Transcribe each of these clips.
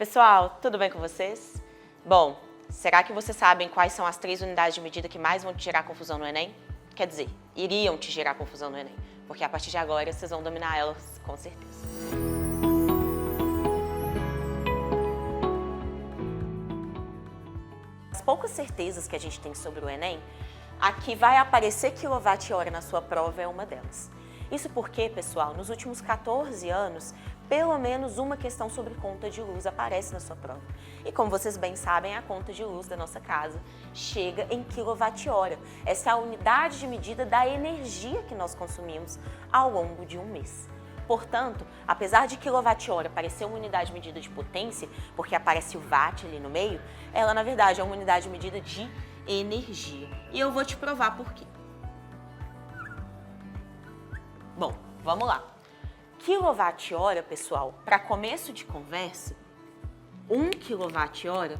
Pessoal, tudo bem com vocês? Bom, será que vocês sabem quais são as 3 unidades de medida que mais vão te gerar confusão no Enem? Quer dizer, iriam te gerar confusão no Enem, porque a partir de agora vocês vão dominar elas com certeza. As poucas certezas que a gente tem sobre o Enem, a que vai aparecer quilowatt-hora na sua prova é uma delas. Isso porque, pessoal, nos últimos 14 anos, pelo menos uma questão sobre conta de luz aparece na sua prova. E como vocês bem sabem, a conta de luz da nossa casa chega em quilowatt-hora. Essa é a unidade de medida da energia que nós consumimos ao longo de um mês. Portanto, apesar de quilowatt-hora parecer uma unidade de medida de potência, porque aparece o watt ali no meio, ela na verdade é uma unidade de medida de energia. E eu vou te provar por quê. Bom, vamos lá. Quilowatt-hora, pessoal, para começo de conversa, 1 quilowatt-hora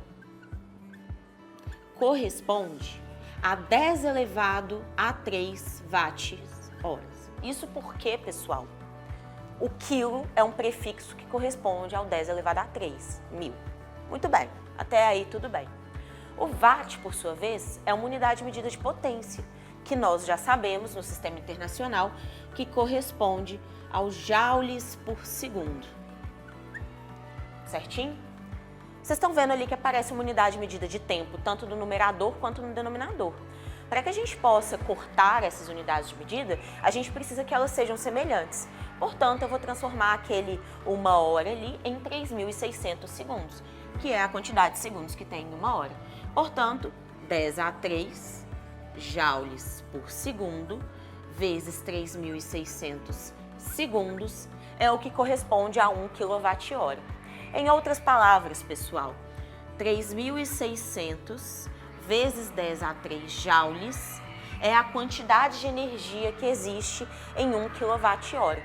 corresponde a 10 elevado a 3 watt-horas. Isso porque, pessoal, o quilo é um prefixo que corresponde ao 10 elevado a 3, 1000. Muito bem, até aí tudo bem. O watt, por sua vez, é uma unidade de medida de potência, que nós já sabemos no sistema internacional que corresponde aos joules por segundo. Certinho? Vocês estão vendo ali que aparece uma unidade de medida de tempo, tanto no numerador quanto no denominador. Para que a gente possa cortar essas unidades de medida, a gente precisa que elas sejam semelhantes. Portanto, eu vou transformar aquele 1 hora ali em 3.600 segundos, que é a quantidade de segundos que tem em 1 hora. Portanto, 10 a 3 joules por segundo vezes 3.600 segundos é o que corresponde a 1 kWh. Em outras palavras, pessoal, 3.600 vezes 10 a 3 joules é a quantidade de energia que existe em 1 kWh.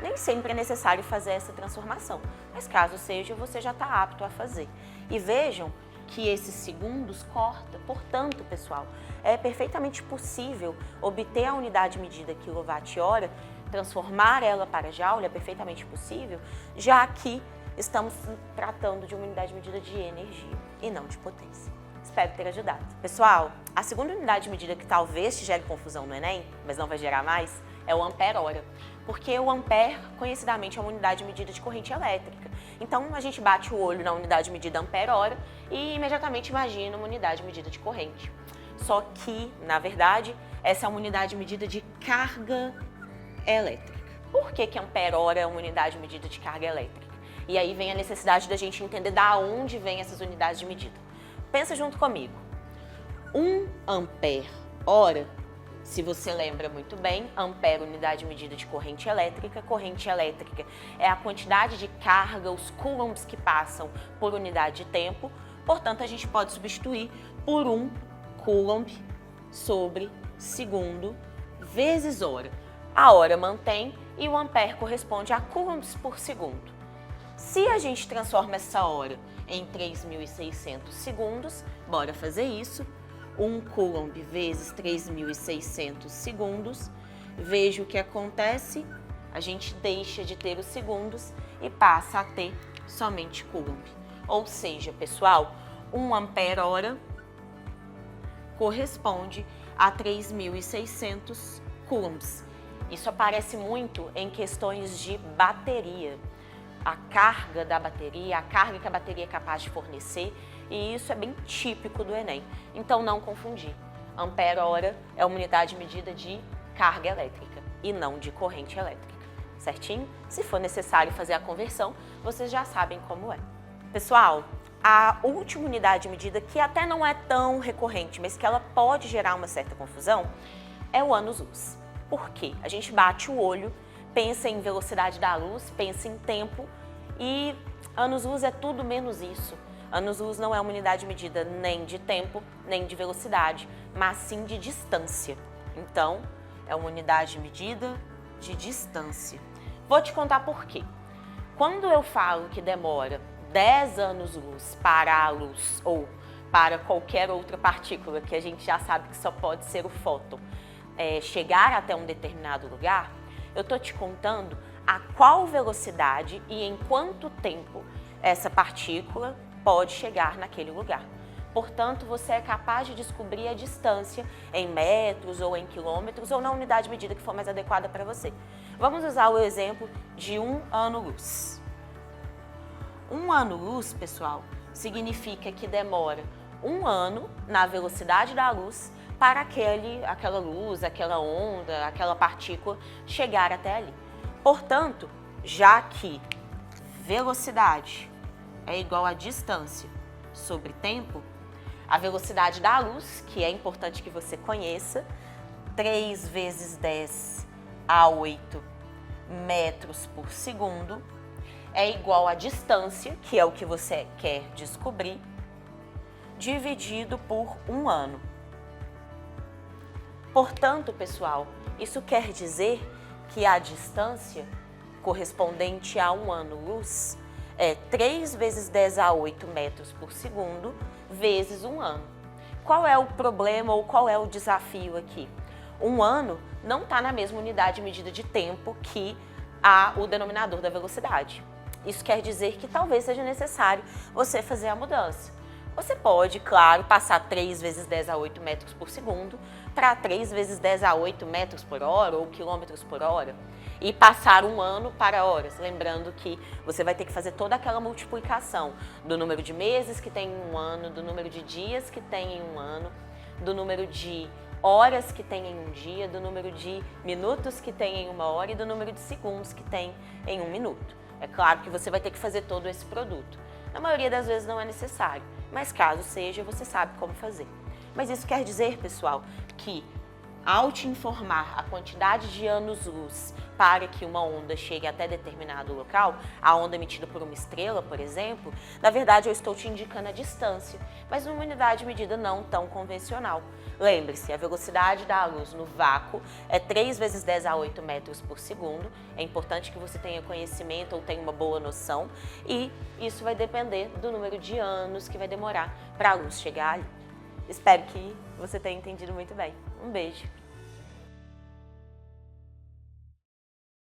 Nem sempre é necessário fazer essa transformação, mas caso seja, você já está apto a fazer. E vejam que esses segundos corta, portanto, pessoal, é perfeitamente possível obter a unidade de medida quilowatt-hora, transformar ela para joule, é perfeitamente possível, já que estamos tratando de uma unidade de medida de energia e não de potência. Espero ter ajudado. Pessoal, a segunda unidade de medida que talvez te gere confusão no Enem, mas não vai gerar mais, é o ampere-hora. Porque o ampere, conhecidamente, é uma unidade de medida de corrente elétrica. Então, a gente bate o olho na unidade de medida ampere-hora e imediatamente imagina uma unidade de medida de corrente. Só que, na verdade, essa é uma unidade de medida de carga elétrica. Por que ampere-hora é uma unidade de medida de carga elétrica? E aí vem a necessidade da gente entender da onde vem essas unidades de medida. Pensa junto comigo. 1 ampere-hora, se você lembra muito bem, ampere unidade de medida de corrente elétrica é a quantidade de carga, os coulombs que passam por unidade de tempo, portanto a gente pode substituir por 1 coulomb sobre segundo vezes hora. A hora mantém e o ampere corresponde a coulombs por segundo. Se a gente transforma essa hora em 3.600 segundos, bora fazer isso. 1 coulomb vezes 3.600 segundos. Veja o que acontece. A gente deixa de ter os segundos e passa a ter somente coulomb. Ou seja, pessoal, 1 ampere-hora corresponde a 3.600 coulombs. Isso aparece muito em questões de bateria. A carga da bateria, a carga que a bateria é capaz de fornecer, e isso é bem típico do Enem. Então, não confundir. Ampere-hora é uma unidade de medida de carga elétrica e não de corrente elétrica, certinho? Se for necessário fazer a conversão, vocês já sabem como é. Pessoal, a última unidade de medida, que até não é tão recorrente, mas que ela pode gerar uma certa confusão, é o anos-luz. Por quê? A gente bate o olho, pensa em velocidade da luz, pensa em tempo e anos-luz é tudo menos isso. Anos-luz não é uma unidade de medida nem de tempo, nem de velocidade, mas sim de distância. Então, é uma unidade de medida de distância. Vou te contar por quê. Quando eu falo que demora 10 anos-luz para a luz ou para qualquer outra partícula, que a gente já sabe que só pode ser o fóton, chegar até um determinado lugar, eu estou te contando a qual velocidade e em quanto tempo essa partícula pode chegar naquele lugar. Portanto, você é capaz de descobrir a distância em metros ou em quilômetros ou na unidade de medida que for mais adequada para você. Vamos usar o exemplo de 1 ano-luz. 1 ano-luz, pessoal, significa que demora 1 ano na velocidade da luz para aquela luz, aquela onda, aquela partícula chegar até ali. Portanto, já que velocidade é igual a distância sobre tempo, a velocidade da luz, que é importante que você conheça, 3 vezes 10 a 8 metros por segundo, é igual a distância, que é o que você quer descobrir, dividido por 1 ano. Portanto, pessoal, isso quer dizer que a distância correspondente a 1 ano-luz é 3 vezes 10 a 8 metros por segundo vezes 1 ano. Qual é o problema ou qual é o desafio aqui? 1 ano não está na mesma unidade de medida de tempo que o denominador da velocidade. Isso quer dizer que talvez seja necessário você fazer a mudança. Você pode, claro, passar 3 vezes 10 a 8 metros por segundo para 3 vezes 10 a 8 metros por hora ou quilômetros por hora e passar 1 ano para horas. Lembrando que você vai ter que fazer toda aquela multiplicação do número de meses que tem em 1 ano, do número de dias que tem em 1 ano, do número de horas que tem em 1 dia, do número de minutos que tem em 1 hora e do número de segundos que tem em 1 minuto. É claro que você vai ter que fazer todo esse produto. Na maioria das vezes não é necessário, mas caso seja, você sabe como fazer. Mas isso quer dizer, pessoal, que ao te informar a quantidade de anos-luz para que uma onda chegue até determinado local, a onda emitida por uma estrela, por exemplo, na verdade eu estou te indicando a distância, mas numa unidade de medida não tão convencional. Lembre-se, a velocidade da luz no vácuo é 3 vezes 10 a 8 metros por segundo. É importante que você tenha conhecimento ou tenha uma boa noção e isso vai depender do número de anos que vai demorar para a luz chegar ali. Espero que você tenha entendido muito bem. Um beijo!